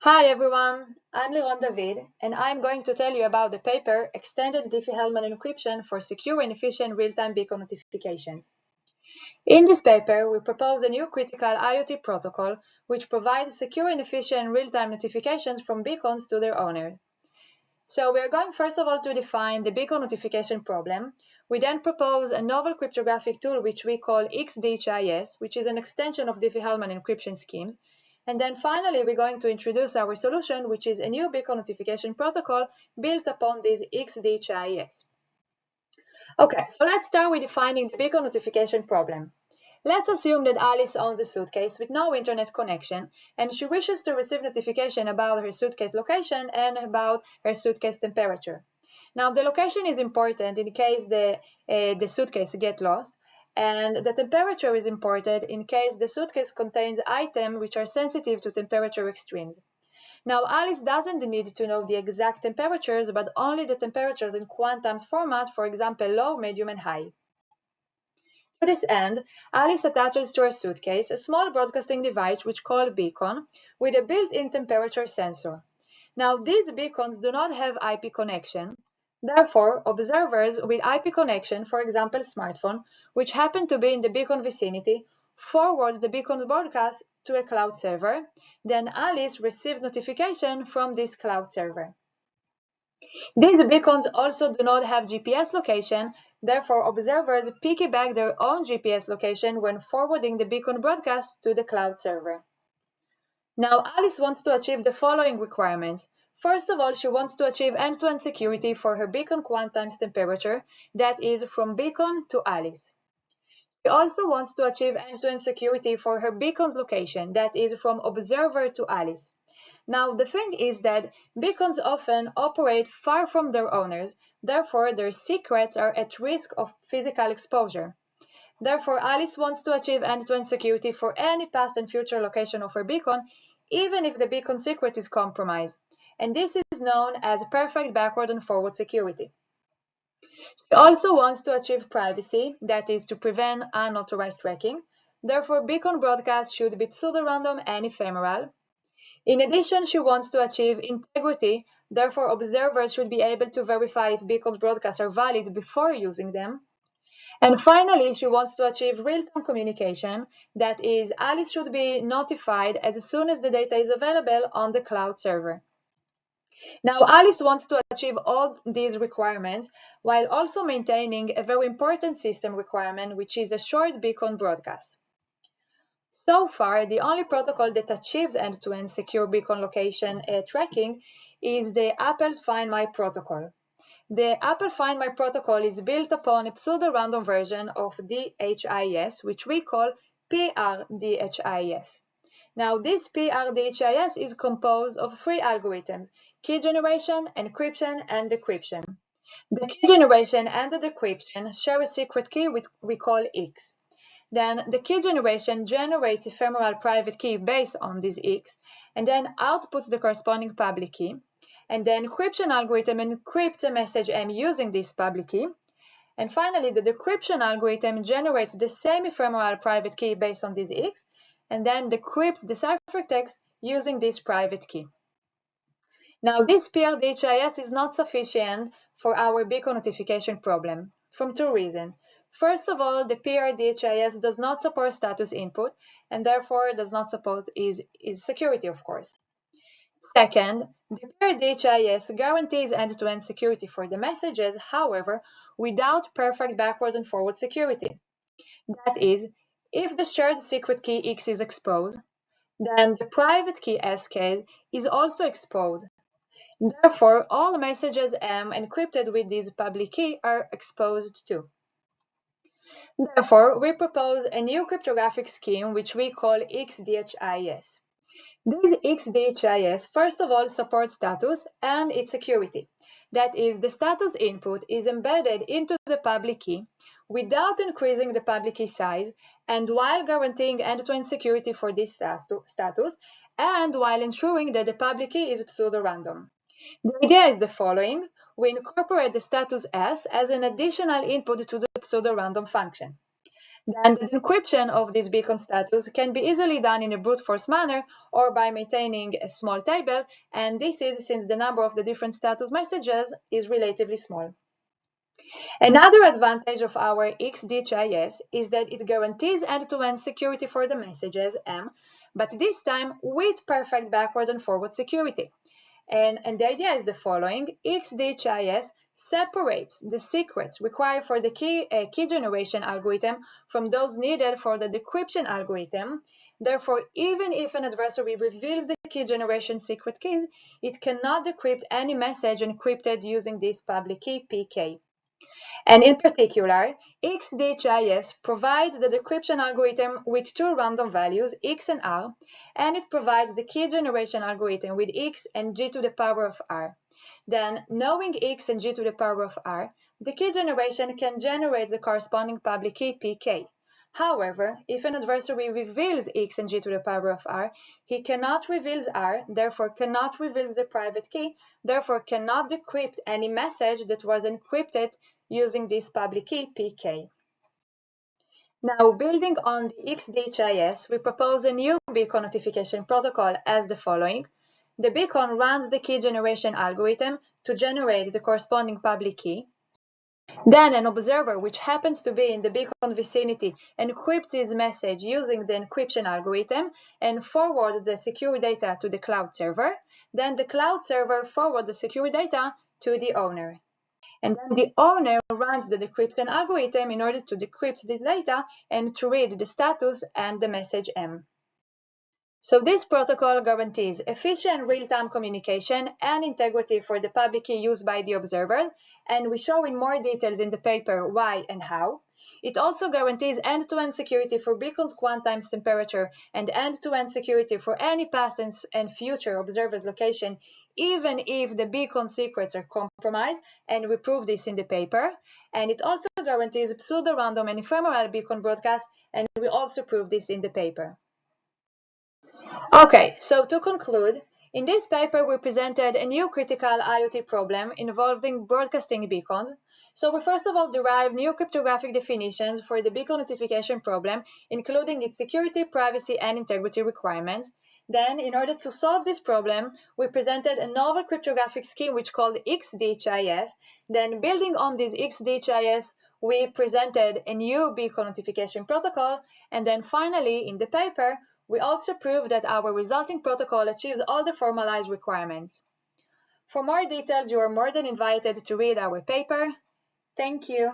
Hi everyone, I'm Liron David, and I'm going to tell you about the paper Extended Diffie-Hellman Encryption for Secure and Efficient Real-Time Beacon Notifications. In this paper, we propose a new critical IoT protocol which provides secure and efficient real-time notifications from beacons to their owner. So we are going first of all to define the beacon notification problem. We then propose a novel cryptographic tool which we call XDHIS, which is an extension of Diffie-Hellman encryption schemes. And then finally, we're going to introduce our solution, which is a new beacon notification protocol built upon this XDHIS. Okay, so let's start with defining the beacon notification problem. Let's assume that Alice owns a suitcase with no internet connection, and she wishes to receive notification about her suitcase location and about her suitcase temperature. Now, the location is important in case the suitcase gets lost, and the temperature is important in case the suitcase contains items which are sensitive to temperature extremes. Now, Alice doesn't need to know the exact temperatures, but only the temperatures in quantums format, for example, low, medium, and high. To this end, Alice attaches to her suitcase a small broadcasting device which called beacon with a built-in temperature sensor. Now, these beacons do not have IP connection. Therefore, observers with IP connection, for example, smartphone, which happen to be in the beacon vicinity, forward the beacon broadcast to a cloud server. Then Alice receives notification from this cloud server. These beacons also do not have GPS location, therefore observers piggyback their own GPS location when forwarding the beacon broadcast to the cloud server. Now, Alice wants to achieve the following requirements. First of all, she wants to achieve end-to-end security for her beacon quantimes temperature, that is, from beacon to Alice. She also wants to achieve end-to-end security for her beacon's location, that is, from observer to Alice. Now, the thing is that beacons often operate far from their owners, therefore their secrets are at risk of physical exposure. Therefore, Alice wants to achieve end-to-end security for any past and future location of her beacon, even if the beacon secret is compromised. And this is known as perfect backward and forward security. She also wants to achieve privacy, that is, to prevent unauthorized tracking. Therefore, beacon broadcasts should be pseudo-random and ephemeral. In addition, she wants to achieve integrity, therefore observers should be able to verify if beacon broadcasts are valid before using them. And finally, she wants to achieve real-time communication, that is, Alice should be notified as soon as the data is available on the cloud server. Now, Alice wants to achieve all these requirements while also maintaining a very important system requirement, which is a short beacon broadcast. So far, the only protocol that achieves end-to-end secure beacon location tracking is the Apple's Find My protocol. The Apple Find My protocol is built upon a pseudo-random version of DHIS, which we call PRDHIS. Now, this PRDHIS is composed of three algorithms: key generation, encryption, and decryption. The key generation and the decryption share a secret key which we call X. Then the key generation generates ephemeral private key based on this X, and then outputs the corresponding public key. And the encryption algorithm encrypts a message M using this public key. And finally, the decryption algorithm generates the same ephemeral private key based on this X, and then decrypts the ciphertext using this private key. Now, this PRDHIS is not sufficient for our beacon notification problem, from two reasons. First of all, the PRDHIS does not support status input, and therefore does not support is security, of course. Second, the PRDHIS guarantees end-to-end security for the messages, however, without perfect backward and forward security. That is, if the shared secret key X is exposed, then the private key SK is also exposed. Therefore, all messages M encrypted with this public key are exposed too. Therefore, we propose a new cryptographic scheme which we call XDHIS. This XDHIS first of all supports status and its security. That is, the status input is embedded into the public key without increasing the public key size and while guaranteeing end-to-end security for this status and while ensuring that the public key is pseudo-random. The idea is the following. We incorporate the status S as an additional input to the pseudo-random function. Then the encryption of this beacon status can be easily done in a brute force manner or by maintaining a small table, and this is since the number of the different status messages is relatively small. Another advantage of our XDHIS is that it guarantees end-to-end security for the messages M, but this time with perfect backward and forward security. And the idea is the following: XDHIS separates the secrets required for the key generation algorithm from those needed for the decryption algorithm. Therefore, even if an adversary reveals the key generation secret keys, it cannot decrypt any message encrypted using this public key PK. And in particular, XDHIS provides the decryption algorithm with two random values, x and r, and it provides the key generation algorithm with x and g to the power of r. Then, knowing x and g to the power of r, the key generation can generate the corresponding public key pk. However, if an adversary reveals x and g to the power of r, he cannot reveal r, therefore cannot reveal the private key, therefore cannot decrypt any message that was encrypted using this public key pk. Now, building on the XDHIS, we propose a new beacon notification protocol as the following. The beacon runs the key generation algorithm to generate the corresponding public key. Then an observer, which happens to be in the beacon vicinity, encrypts his message using the encryption algorithm and forwards the secure data to the cloud server. Then the cloud server forwards the secure data to the owner. And then the owner runs the decryption algorithm in order to decrypt the data and to read the status and the message M. So this protocol guarantees efficient real-time communication and integrity for the public key used by the observers, and we show in more details in the paper why and how. It also guarantees end-to-end security for beacon's quantimes temperature and end-to-end security for any past and future observer's location, even if the beacon secrets are compromised, and we prove this in the paper. And it also guarantees pseudo-random and ephemeral beacon broadcasts, and we also prove this in the paper. Okay, so to conclude, in this paper we presented a new critical IoT problem involving broadcasting beacons. So we first of all derived new cryptographic definitions for the beacon notification problem, including its security, privacy, and integrity requirements. Then, in order to solve this problem, we presented a novel cryptographic scheme which called XDHIS. Then, building on this XDHIS, we presented a new beacon notification protocol. And then finally, in the paper, we also proved that our resulting protocol achieves all the formalized requirements. For more details, you are more than invited to read our paper. Thank you.